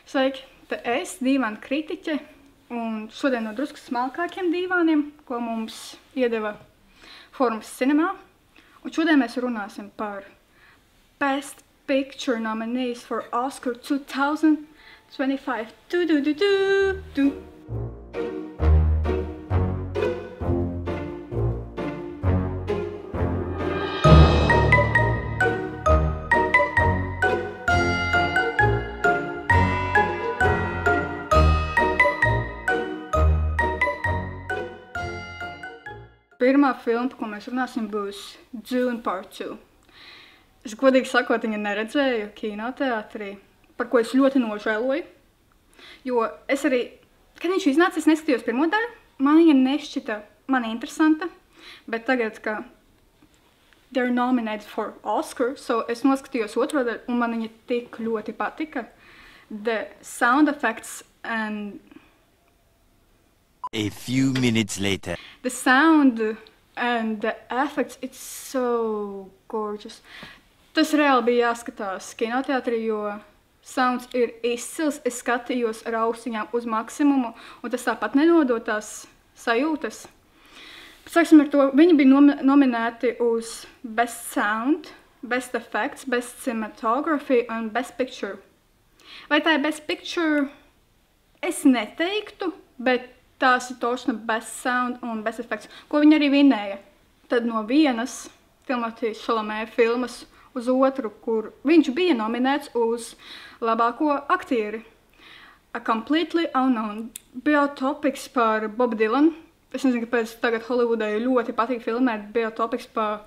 Sveiki, te es, dīvāna kritiķe, un šodien no drusku smalkākiem dīvāniem, ko mums iedeva Forums Cinemā. Un šodien mēs runāsim par Best Picture nominees for Oscar 2025. Pirmā filma, par ko mēs runāsim, būs Dune Part 2. Es godīgi sakot, viņu neredzēju kinoteātrī, par ko es ļoti nožēloju. Jo es arī, kad viņš iznāca, es neskatījos pirmo daļu, man viņa nešķita man interesanta, bet tagad, ka they're nominated for Oscar, so es noskatījos otro daļu, un man viņa tik ļoti patika. The sound effects and A few minutes later. the sound and the effects, it's so gorgeous. Tas reāli bija jāskatās kinoteātrī, jo sounds ir izcils. Es skatījos ar ausiņām uz maksimumu, un tas tāpat nenodod tās sajūtas. Sāksim ar to, viņi bija nominēti uz Best Sound, Best Effects, Best Cinematography un Best Picture. Vai tā ir Best Picture? Es neteiktu, bet tās ir tošana Best Sound un Best Effects, ko viņi arī vinēja. Tad no vienas Timothée Chalamet filmas uz otru, kur viņš bija nominēts uz labāko aktieri. A Completely Unknown biotopics par Bobu Dylanu. Es nezinu, kāpēc tagad Hollywoodai ļoti patīk filmēt biotopics par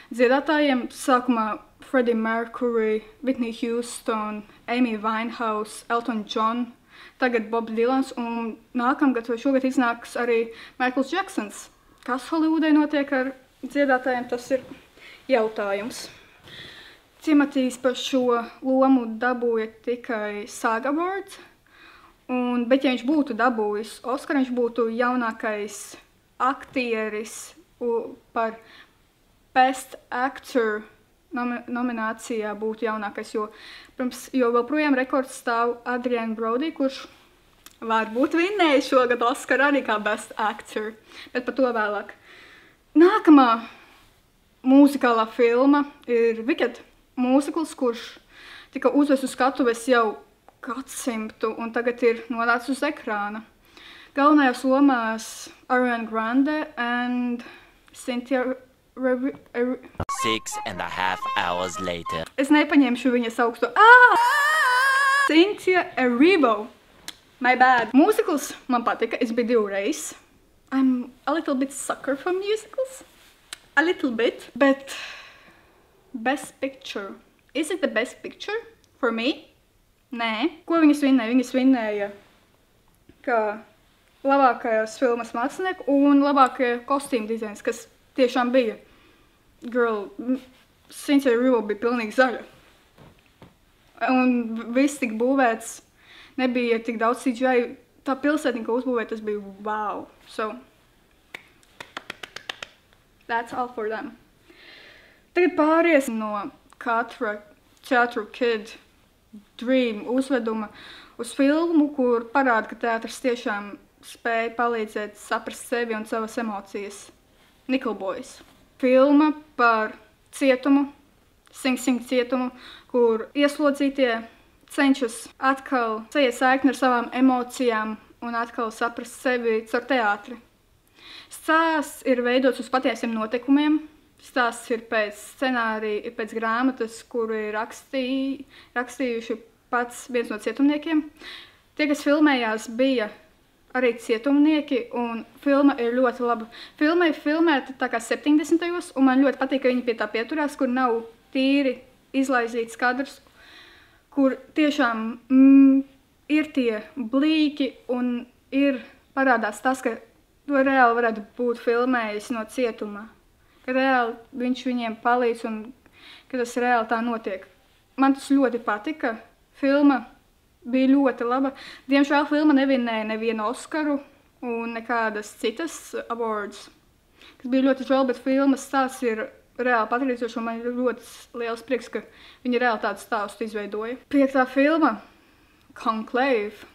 dziedātājiem. Sākumā Freddie Mercury, Whitney Houston, Amy Winehouse, Elton John. Tagad Bobs Dylans, un nākamgad vai šogad iznāks arī Michaels Jacksons. Kas Hollywoodai notiek ar dziedātājiem, tas ir jautājums. Timothijs par šo lomu dabūja tikai SAG Awards, bet ja viņš būtu dabūjis Oskaru, viņš būtu jaunākais aktieris par Best Actor nominācijā būtu jaunākais, jo joprojām rekords stāv Adrian Brody, kurš varbūt vinnēja šogad Oskaru arī kā Best Actor, bet par to vēlāk. Nākamā mūzikālā filma ir Wicked mūzikls, kurš tika uzvests uz skatuves jau gadsimtu un tagad ir nonācis uz ekrāna. Galvenajās lomās Ariana Grande and Cynthia 6.5 hours later. Es nepaņemšu viņas augsto. Cynthia Erivo. My bad. Mūzikls man patika, es biju divreiz. I'm a little bit sucker for musicals. A little bit. But Best Picture. Is it the Best Picture for me? Nē. Ko viņas vinnēja? Viņas vinnēja kā labākajās filmas mākslinieku un labākajā kostīmu dizains, kas tiešām bija. Girl, Cynthia Erivo bija pilnīgi zaļa. Un viss tik būvēts, nebija tik daudz CGI. Tā pilsētniņa, ko uzbūvēja, tas bija wow. So, that's all for them. Tagad pāries no katra Theatre Kid Dream uzveduma uz filmu, kur parāda, ka teātris tiešām spēja palīdzēt saprast sevi un savas emocijas. Nickelboys. Filma par cietumu, Sing Sing cietumu, kur ieslodzītie cenšas atkal sajiet saikni ar savām emocijām un atkal saprast sevi caur teātri. Stāsts ir veidots uz patiesiem notikumiem. Stāsts ir pēc scenārija, pēc grāmatas, kuru ir rakstījuši pats viens no cietumniekiem. Tie, kas filmējās, bija arī cietumnieki, un filma ir ļoti laba. Filma ir filmēta tā kā 70. Un man ļoti patīk, ka viņi pie tā pieturās, kur nav tīri izlaizīts kadrs, kur tiešām ir tie blīki un ir parādās tas, ka to reāli varētu būt filmējis no cietuma. Ka reāli viņš viņiem palīdz un ka tas reāli tā notiek. Man tas ļoti patika. Filma bija ļoti laba. Diemžēl filma nevinnēja nevienu Oskaru un nekādas citas awards, kas bija ļoti žēl, bet filmas stāsts ir reāli patrīcoši, un man ir ļoti liels prieks, ka viņi reāli tādu stāstu izveidoja. 5. filma Conclave.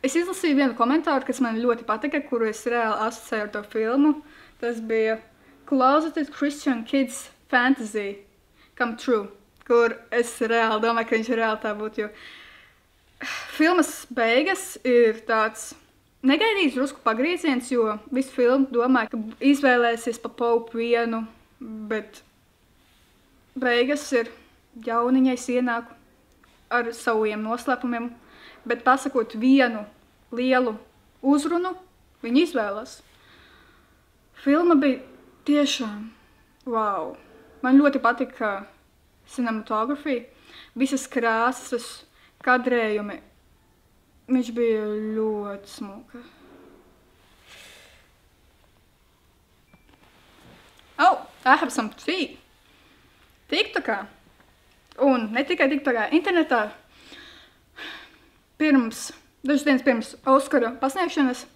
Es izlasīju vienu komentāru, kas man ļoti patika, kuru es reāli asociēju ar to filmu. Tas bija Closeted Christian Kids Fantasy Come True, kur es reāli domāju, ka viņš reāli tā būtu, jo filmas beigas ir tāds negaidīts drusku pagrieziens, jo visu filmu domāju, ka izvēlēsies pa Pope vienu, bet beigas ir jauniņais ienāk ar saviem noslēpumiem, bet pasakot vienu lielu uzrunu, viņi izvēlas. Filma bija tiešām wow. Man ļoti patika cinematografija, visas krāsas, kadrējumi. Viņš bija ļoti smuka. Oh, I have some tea. TikTokā. Un ne tikai TikTokā, internetā. Dažas dienas pirms Oskara pasniegšanas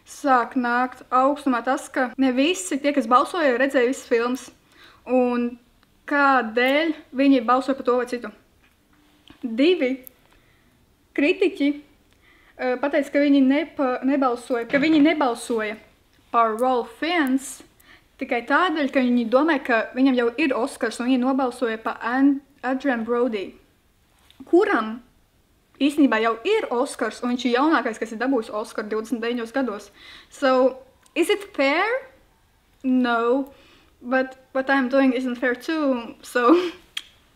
sāk nākt augstumā tas, ka ne visi tie, kas balsoja, redzēja visas filmas. Un kādēļ viņi balsoja par to vai citu. 2 kritiķi pateica, ka viņi nebalsoja par Ralph Fiennes tikai tādēļ, ka viņi domāja, ka viņam jau ir Oskars, un viņi nobalsoja par Adrian Brody, kuram īstenībā jau ir Oskars, un viņš ir jaunākais, kas ir dabūjis Oskaru 29 gados. So, is it fair? No, but what I'm doing isn't fair too, so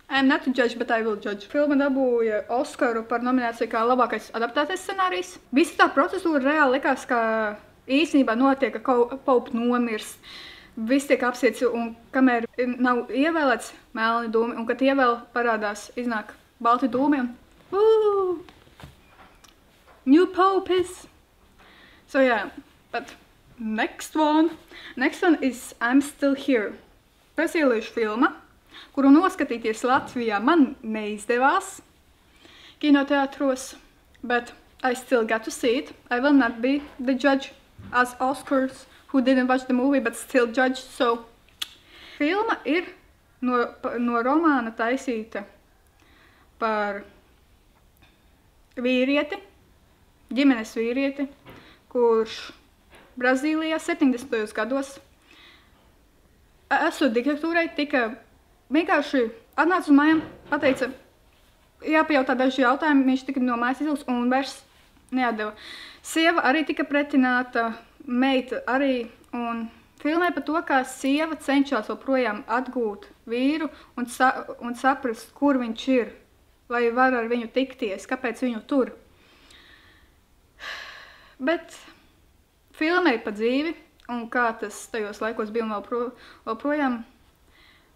I'm not to judge, but I will judge. Filma dabūja Oskaru par nomināciju kā labākais adaptētais scenārijs. Visa tā procedūra reāli likās, ka īstenībā notiek, ka Pope nomirst. Viss tiek apsiets, un kamēr nav ievēlēts melni dūmi, un kad ievēl parādās, iznāk balti dūmi, un woo! New Pope is. So yeah, but next one is I'm Still Here. Brazīliešu filma, kuru noskatīties Latvijā man neizdevās kinoteātros, but I still got to see it. I will not be the judge as Oscars who didn't watch the movie, but still judge, so filma ir no romāna taisīta par vīrieti, ģimenes vīrieti, kurš Brazīlijā 70. gados esot diktatūrai, tika vienkārši atnāca uz mājām, pateica, jāpajautā daži jautājumi, viņš tika no mājas izlūks un vairs neatdeva. Sieva arī tika pretināta, meita arī, un filmē par to, kā sieva cenšas joprojām atgūt vīru un saprast, kur viņš ir, lai var ar viņu tikties, kāpēc viņu tur. Bet filmē ir pa dzīvi, un kā tas tajos laikos bija un vēl projām,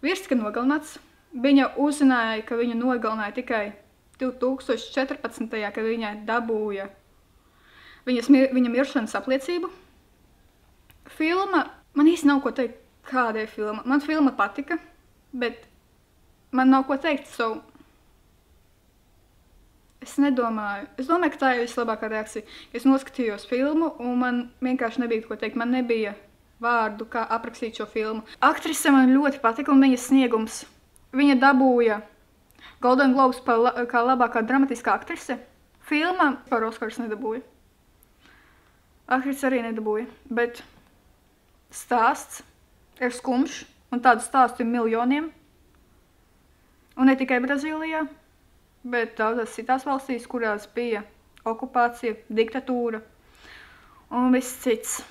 vīrs tika nogalināts. Viņa uzzināja, ka viņu nogalināja tikai 2014. kad viņa dabūja viņa miršanas apliecību. Filma, man īsti nav ko teikt, kāda ir filma. Man filma patika, bet man nav ko teikt, so es nedomāju. Es domāju, ka tā ir vislabākā reakcija. Es noskatījos filmu, un man vienkārši nebija ko teikt. Man nebija vārdu, kā aprakstīt šo filmu. Aktrise man ļoti patika, un viņas sniegums. Viņa dabūja Golden Globes kā labākā dramatiskā aktrise. Filma par Oskars nedabūja. Aktrise arī nedabūja, bet stāsts ir skumjš, un tādu stāstu ir miljoniem. Un ne tikai Brazīlijā, bet daudzās citās valstīs, kurās bija okupācija, diktatūra un viss cits.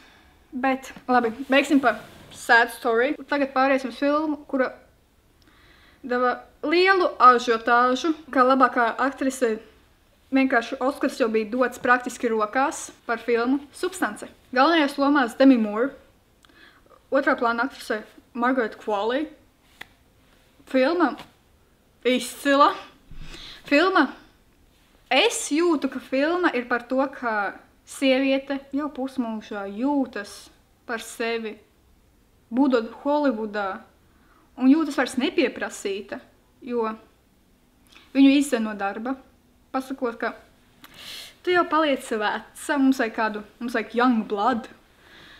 Bet, labi, beigsim par sad story. Tagad pāriesim uz filmu, kura deva lielu ažiotāžu, kā labākā aktrise. Vienkārši Oskars jau bija dots praktiski rokās par filmu Substance. Galvenajās lomās Demi Moore, otrā plāna aktrise Margaret Qualley. Filma izcila. Es jūtu, ka filma ir par to, ka sieviete jau pusmūžā jūtas par sevi, būdot Holivudā, un jūtas vairs nepieprasīta, jo viņu izdzen no darba. Pasakot, ka tu jau paliec veca, mums vajag young blood.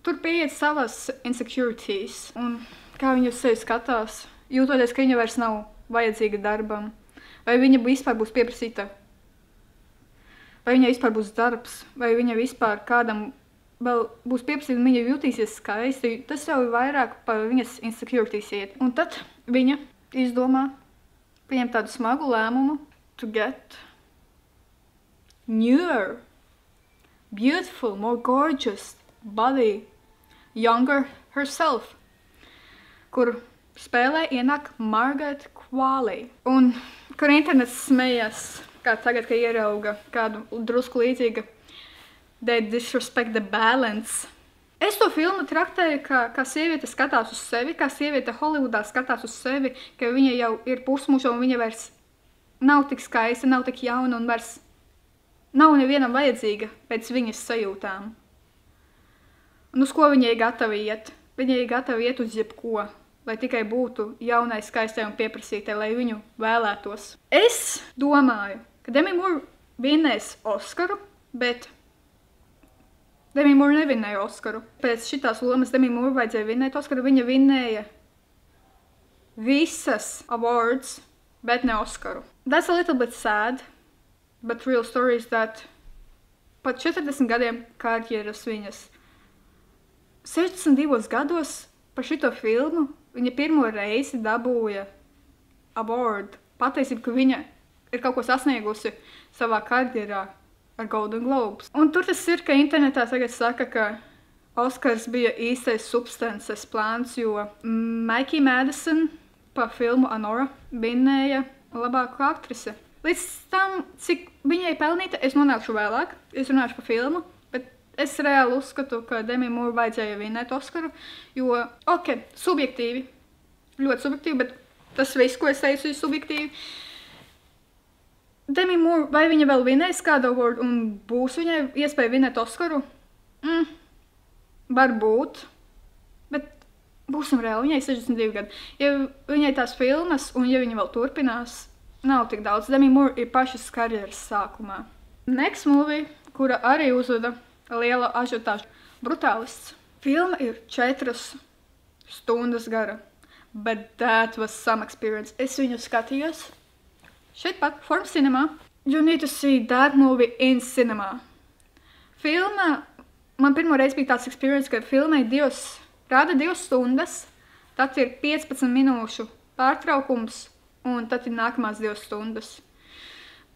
Tur pieiet savas insecurities, un kā viņa uz sevi skatās, jūtoties, ka viņa vairs nav vajadzīga darbam, vai viņa vispār būs pieprasīta vai viņai vispār būs darbs, vai viņa vispār kādam vēl būs pieprasīt, un viņa jutīsies skaisti. Tas jau ir vairāk par viņas insecurities iet. Un tad viņa izdomā pieņemt tādu smagu lēmumu to get newer, beautiful, more gorgeous body, younger herself, kur spēlē ienāk Margaret Qualley. Un kur internets smējas, kā tagad, ka ierauga kādu drusku līdzīga They disrespect the balance. Es to filmu traktēju, kā sieviete skatās uz sevi, kā sieviete Holivudā skatās uz sevi, ka viņa jau ir pusmuža un viņa vairs nav tik skaista, nav tik jauna un vairs nav nevienam vajadzīga pēc viņas sajūtām. Un uz ko viņai gatavi iet? Viņai gatavi iet uz jebko, lai tikai būtu jaunai, skaistai un pieprasītai, lai viņu vēlētos. Es domāju, ka Demi Moore vinnēs Oskaru, bet Demi Moore nevinnēja Oskaru. Pēc šitās lomas Demi Moore vajadzēja vinnēt Oskaru. Viņa vinnēja visas awards, bet ne Oskaru. That's a little bit sad, but real story is that pat 40 gadiem karjeras viņas 62 gados par šito filmu viņa pirmo reizi dabūja award. Patiesība, ka viņa ir kaut ko sasniegusi savā karjerā ar Golden Globes. Un tur tas ir, ka internetā tagad saka, ka Oskars bija īstais substances plāns, jo Mikey Madison pa filmu Anora vinnēja labāko aktrise. Līdz tam, cik viņai pelnīta, es nonākšu vēlāk, es runāšu pa filmu, bet es reāli uzskatu, ka Demi Moore vajadzēja vinnēt Oskaru, jo, subjektīvi, ļoti subjektīvi, bet tas viss, ko es teicu, ir subjektīvi. Demi Moore, vai viņa vēl vinnēs kādu award un būs viņai iespēja vinnēt Oskaru? Varbūt, bet būsim reāli, viņai 62 gadi. Ja viņai tās filmas un ja viņa vēl turpinās, nav tik daudz. Demi Moore ir pašas karjeras sākumā. Next movie, kura arī uzveda liela ažiotāža, Brutālists. Filma ir 4 stundas gara, but that was some experience. Es viņu skatījos. Šeit pat, Forum Cinema. You need to see that movie in cinema. Filma, man pirmo reizi bija tāds experience, ka filmai rāda 2 stundas, tad ir 15 minūšu pārtraukums, un tad ir nākamās 2 stundas.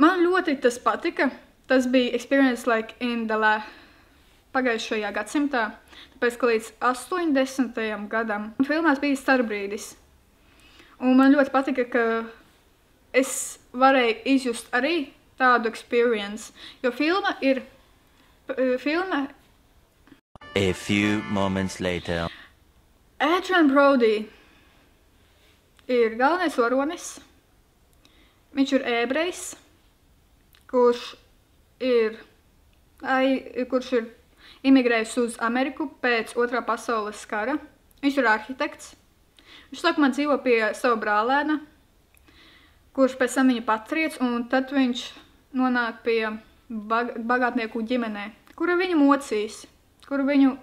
Man ļoti tas patika. Tas bija experience like in the pagājušajā gadsimtā, tāpēc, ka līdz 80. gadam filmās bija starpbrīdis. Un man ļoti patika, ka es varēju izjust arī tādu experience, jo filma ir... A few moments later. Adrien Brody ir galvenais varonis. Viņš ir ebrejs, kurš ir imigrējis uz Ameriku pēc 2. pasaules kara. Viņš ir arhitekts. Viņš sākumā dzīvo pie sava brālēna, kurš pēc tam viņu patriec, un tad viņš nonāk pie bagātnieku ģimenē, kura viņu mocīs, kura viņu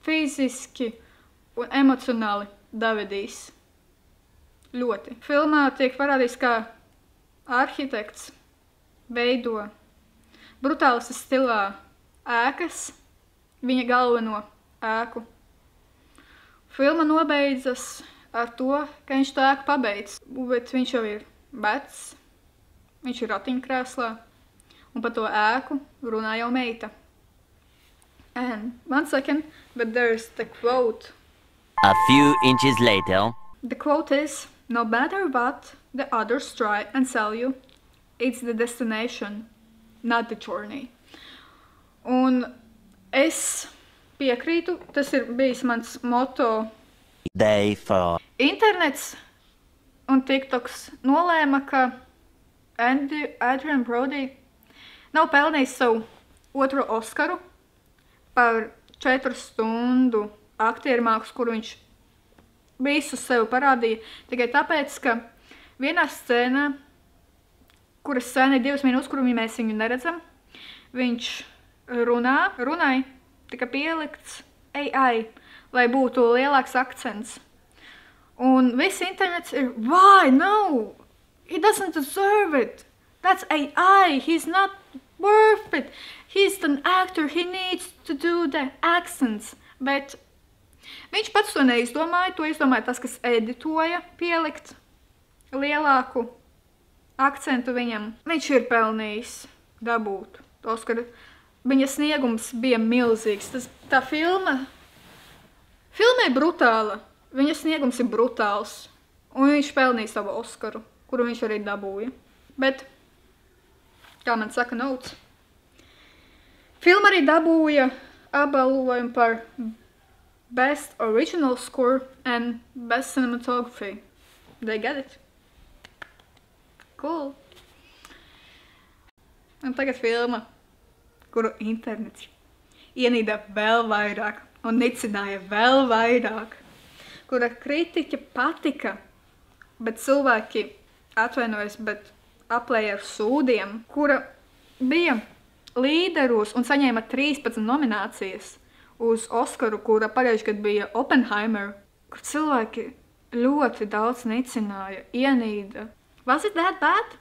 fiziski un emocionāli davedīs. Ļoti. Filmā tiek parādīts, kā arhitekts veido Brutālistas stilā ēkas, viņa galveno ēku. Filma nobeidzas ar to, ka viņš to ēku pabeidz, bet viņš jau ir vecs, viņš ir ratiņkrēslā, un par to ēku runā jau meita. And 1 second, but there's the quote. A few inches later. The quote is, no matter what the others try and sell you, it's the destination, not the journey. Un es piekrītu, tas ir bijis mans moto. Day 4. Internets un TikToks nolēma, ka Adrien Brody nav pelnījis savu 2. Oskaru par 4 stundu aktieru mākslu, kur viņš visu sev parādīja, tikai tāpēc, ka vienā scēnā, kuras scēna ir 2 minūtes, kuru mēs viņu neredzam, viņš runāja, tika pielikts AI, lai būtu lielāks akcents. Un viss internets ir, why? No! He doesn't deserve it! That's AI! He's not worth it! it. He's an actor, he needs to do the accents. Bet viņš pats to neizdomāja, to izdomāja tas, kas editoja, pielikt lielāku akcentu viņam. Viņš ir pelnījis dabūt Oskaru. Viņa sniegums bija milzīgs. Tā filma ir brutāla. Viņa sniegums ir brutāls. Un viņš pelnīja savu Oskaru, kuru viņš arī dabūja. Bet, kā man saka notes, filma arī dabūja apbalvojumu par Best Original Score and Best Cinematography. They get it. Cool. Un tagad filma, kuru internets ienīda vēl vairāk un nicināja vēl vairāk, kura kritiķa patika, bet cilvēki atvainojas, bet aplēja ar sūdiem, kura bija līderos un saņēma 13 nominācijas uz Oskaru, kura pagājuši gadu bija Oppenheimer, kur cilvēki ļoti daudz nicināja, ienīda. Was it that bad?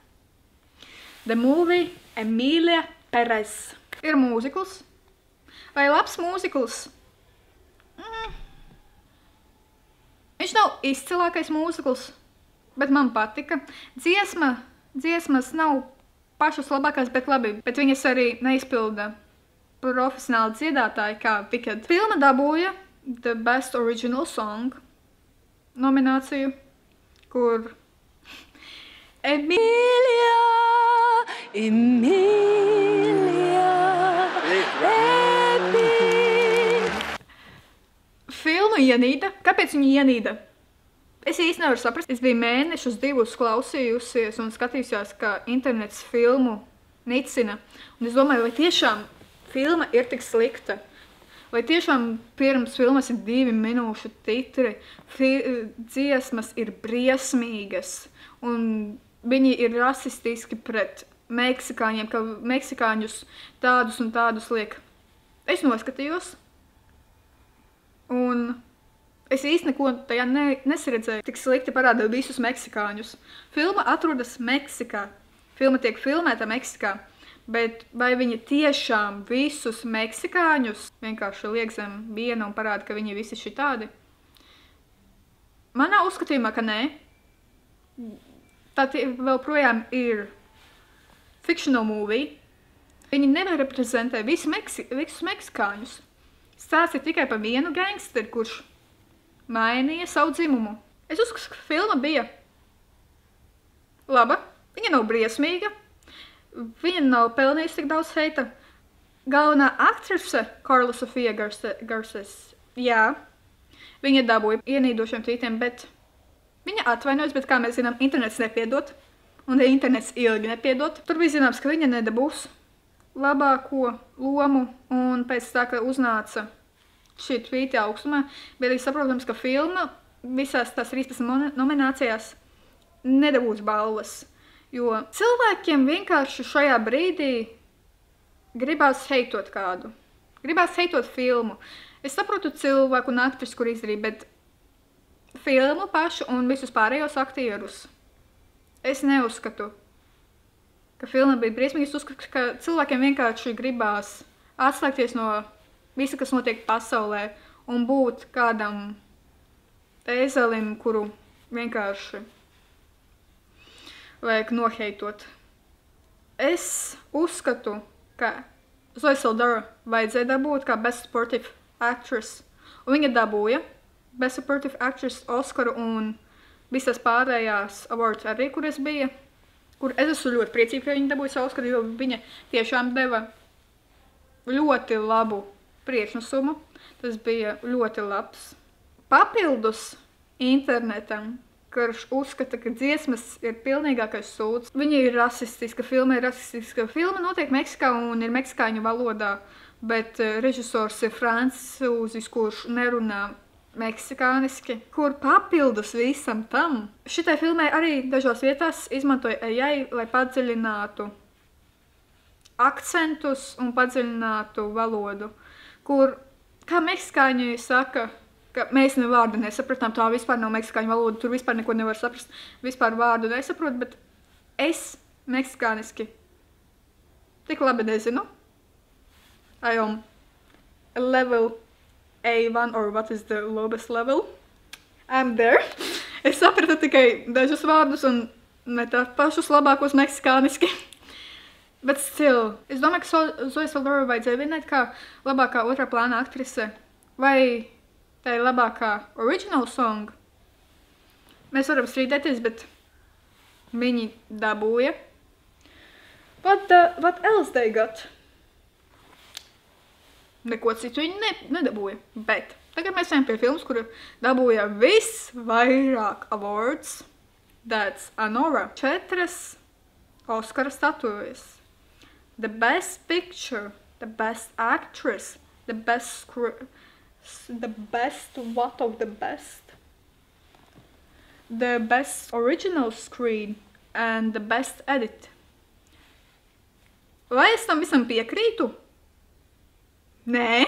The movie Emīlija Perez ir mūzikls. Vai labs mūzikls? Viņš nav izcilākais mūzikls, bet man patika. Dziesmas nav pašas labākās, bet labi. Bet viņas arī neizpilda profesionāli dziedātāji kā Wicked. Filma dabūja The Best Original Song nomināciju, kur Emīlija. Filmu ienīda. Kāpēc viņu ienīda? Es īsti nevaru saprast. Es biju mēnešus 2 klausījusies un skatījusās, kā internets filmu nicina. Un es domāju, vai tiešām filma ir tik slikta? Vai tiešām pirms filmas ir 2 minūšu titri? Dziesmas ir briesmīgas. Un viņi ir rasistiski pret meksikāņiem, ka meksikāņus tādus un tādus liek. Es noskatījos. Un es īsti neko tajā nesaredzēju. Tik slikti parāda visus meksikāņus. Filma atrodas Meksikā. Filma tiek filmēta Meksikā. Bet vai viņi tiešām visus meksikāņus vienkārši liek zem viena un parāda, ka viņi visi šitādi? Manā uzskatījumā, ka nē. Tā vēl projām ir fictional movie. Viņi nevar reprezentēt visus meksikāņus. Stāsts ir tikai par vienu gangsteri, kurš mainīja savu dzimumu. Es uzskatu, ka filma bija laba. Viņa nav briesmīga. Viņa nav pelnījusi tik daudz heita. Galvenā aktrise Karla Sofija Garces. Jā, viņa dabūja ienīdošiem tvītiem, bet viņa atvainojas, bet kā mēs zinām, internets nepiedot. Un internets ilgi nepiedot. Tur bija zināms, ka viņa nedabūs labāko lomu. Un pēc tā, ka uznāca šī tvīti augstumā, bija arī saprotams, ka filma visās tās 13 nominācijās nedabūs balvas. Jo cilvēkiem vienkārši šajā brīdī gribās heitot kādu. Gribās heitot filmu. Es saprotu cilvēku un aktrisu, kur izdarīja, bet filmu pašu un visus pārējos aktierus. Es neuzskatu, ka filma bija briesmīga. Es uzskatu, ka cilvēkiem vienkārši gribās atslēgties no visa, kas notiek pasaulē, un būt kādam ēzelim, kuru vienkārši vajag noheitot. Es uzskatu, ka Zoe Saldana vajadzēja dabūt kā Best Supportive Actress, un viņa dabūja Best Supportive Actress Oskaru un visas pārējās awards arī, kur es biju, kur es esmu ļoti priecīga, ka viņa dabūja savu Oskaru, jo viņa tiešām deva ļoti labu priekšnesumu. Tas bija ļoti labs. Papildus internetam, kurš uzskata, ka dziesmas ir pilnīgākais sūds. Viņa ir rasistiska, filma ir rasistiska. Filma notiek Meksikā un ir meksikāņu valodā, bet režisors ir francūzis, kurš nerunā meksikāniski, kur papildus visam tam. Šitai filmai arī dažās vietās izmantoja AI, lai padziļinātu akcentus un padziļinātu valodu, kur, kā meksikāņi saka, ka mēs ne vārdu nesapratām, tā vispār nav meksikāņu valoda, tur vispār neko nevar saprast, vispār vārdu nesaprot, bet es meksikāniski tik labi nezinu, I am level A1 or what is the lowest level. I'm there. Es sapratu tikai dažus vārdus un ne tā pašus labākos meksikāniski. But still, es domāju, ka Zoe Saldana vajadzēja vinēt kā labākā otrā plāna aktrise. Vai tā ir labākā original song? Mēs varam strīdēties, bet viņi dabūja. What else they got? Neko citu viņi nedabūja, bet tagad mēs ejam pie filmas, kura dabūja visvairāk awards. That's Anora. 4 Oskara statujas. The Best Picture, the Best Actress, the Best what of the Best, the Best Original Screen, and the Best Edit. Vai es tam visam piekrītu? Nē.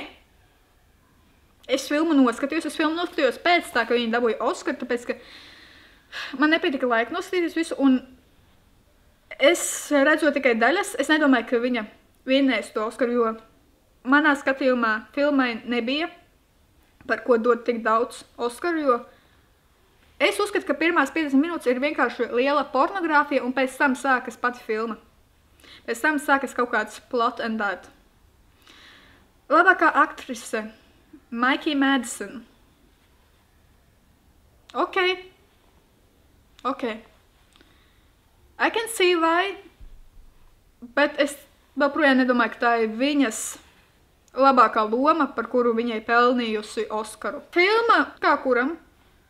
Es filmu noskatījos pēc tā, ka viņi dabūja Oskaru, tāpēc, ka man nepietika laika noskatīties visu, un es redzot tikai daļas, es nedomāju, ka viņa vinnēs to Oskaru, jo manā skatījumā filmai nebija par ko dot tik daudz Oskaru, jo es uzskatu, ka pirmās 50 minūtes ir vienkārši liela pornogrāfija, un pēc tam sākas pati filma. Pēc tam sākas kaut kāds plot and that. Labākā aktrise Mikey Madison. Okay. I can see why, bet es joprojām nedomāju, ka tā ir viņas labākā loma, par kuru viņai pelnījusi Oskaru. Filma, kā kuram,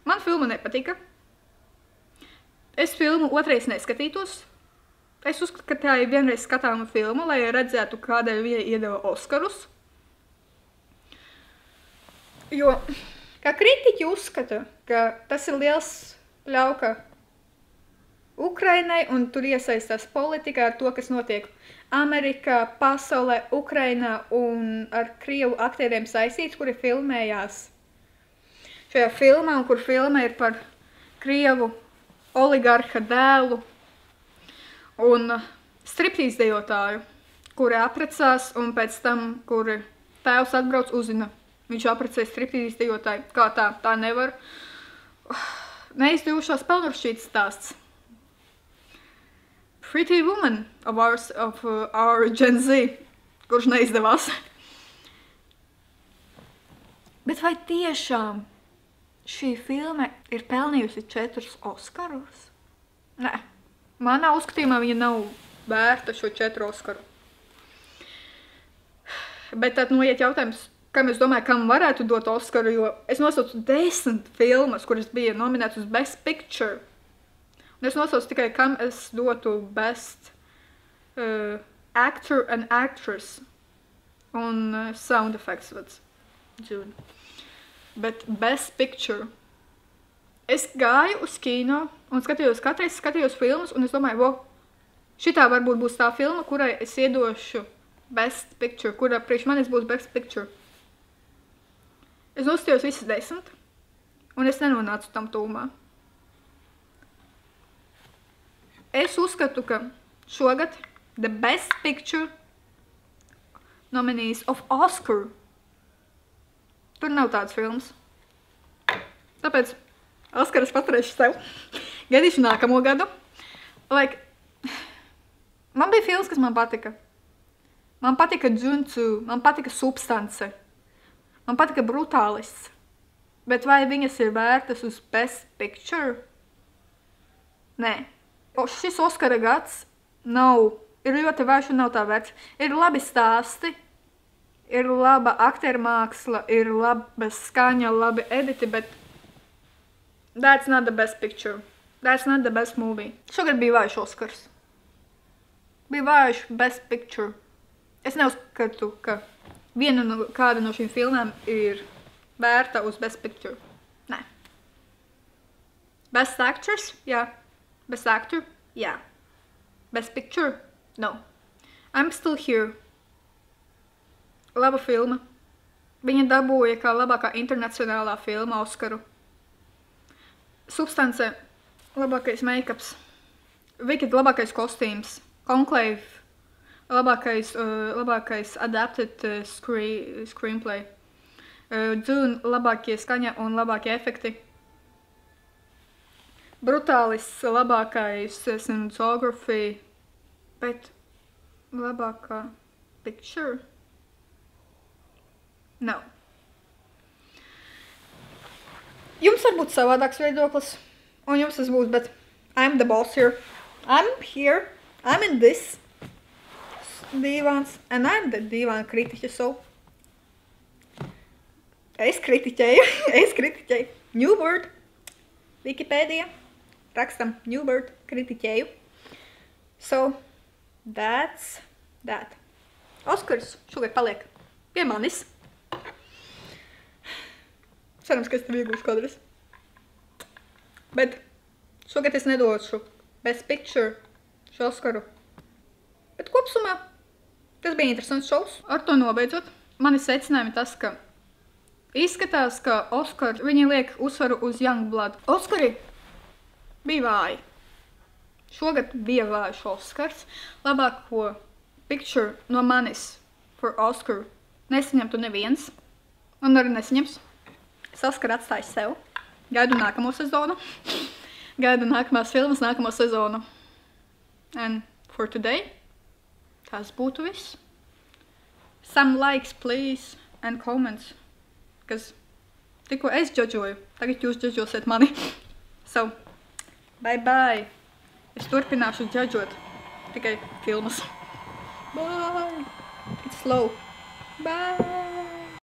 man filma nepatika. Es filmu otrais neskatītos. Es uzskatu, ka tā ir vienreiz skatāma filma, lai redzētu, kādēļ viņai iedeva Oskarus. Jo, kā kritiķi uzskata, ka tas ir liels pļauka Ukrainai, un tur iesaistās politikā ar to, kas notiek Amerikā, pasaulē, Ukrainā un ar Krievu aktieriem saistīts, kuri filmējās šajā filmā, un kur filma ir par Krievu oligarha dēlu un striptīz dejotāju, kuri aprecās, un pēc tam, kuri tēvs atbrauc uzzina, viņš aprecēja striptīz dejotāju. Kā tā nevar. Neizdevušās pelnuršķītas stāsts. Pretty Woman of our Gen Z, kurš neizdevās. Bet vai tiešām šī filma ir pelnījusi 4 Oskarus? Nē, manā uzskatījumā viņa nav vērta šo 4 Oskaru. Bet tad noiet jautājums, kam es domāju, kam varētu dot Oskaru, jo es nosaucu 10 filmas, kuras bija nominētas uz Best Picture. Un es nosaucu tikai, kam es dotu Best Actor and Actress un Sound Effects. June. Bet Best Picture. Es gāju uz kino un skatījos filmas, un es domāju, šitā varbūt būs tā filma, kurai es iedošu Best Picture, kura priekš manis būs Best Picture. Es noskatījos visas 10, un es nenonācu tam tūmā. Es uzskatu, ka šogad the Best Picture nominees of Oscar. Tur nav tāds films. Tāpēc Oskaru es paturēšu sev. Gaidīšu nākamo gadu. Man bija films, kas man patika. Man patika Juncu, man patika Substance. Man patika Brutālists. Bet vai viņas ir vērtas uz Best Picture? Nē. Šis Oskara gads ir ļoti vērš un nav tā vērts. Ir labi stāsti, ir laba aktiermāksla, ir laba skaņa, labi editi, bet that's not the best picture. That's not the best movie. Šogad bija vājš Oskars. Bija vājš Best Picture. Es neuzskatu, ka kāda no šīm filmām ir vērta uz Best Picture. Nē. Best Actress? Jā. Best Actor? Jā. Best Picture? No. I'm Still Here. Laba filma. Viņa dabūja kā labākā internacionālā filma Oskaru. Substance. Labākais make-ups. Wicked labākais kostīms. Conclave. labākais adapted screenplay. Dune labākie skaņa un labākie efekti. Brutālis labākais cinematography, bet labākā picture? No. Jums var būt savādāks viedoklis, un jums tas būs, bet I'm the boss here. I'm here. I'm in this divans, and I'm the divan kritiķe, so es kritiķēju. New word. Wikipēdija. Rakstam new word kritiķēju. So, that's that. Oskars šogad paliek pie manis. Cerams, ka es tev iegūšu kādreiz. Bet šogad es nedošu Best Picture šo Oskaru. Bet kopsumā tas bija interesants šovs. Ar to nobeidzot, mani secinājumi tas, ka izskatās, ka Oskar, viņi liek uzsvaru uz Youngblood. Oskari bija vāji. Šogad bija vājš Oskars. Labāko picture no manis for Oscar nesaņemtu neviens. Un arī nesaņems. Es Oskaru atstāju sev. Gaidu nākamo sezonu. Gaidu nākamās filmas, nākamo sezonu. And for today, tas būtu viss. Some likes, please, and comments. Because tikko es džadžoju, tagad jūs džadžosiet mani. So, bye. Es turpināšu džadžot tikai filmas. Bye. It's slow. Bye.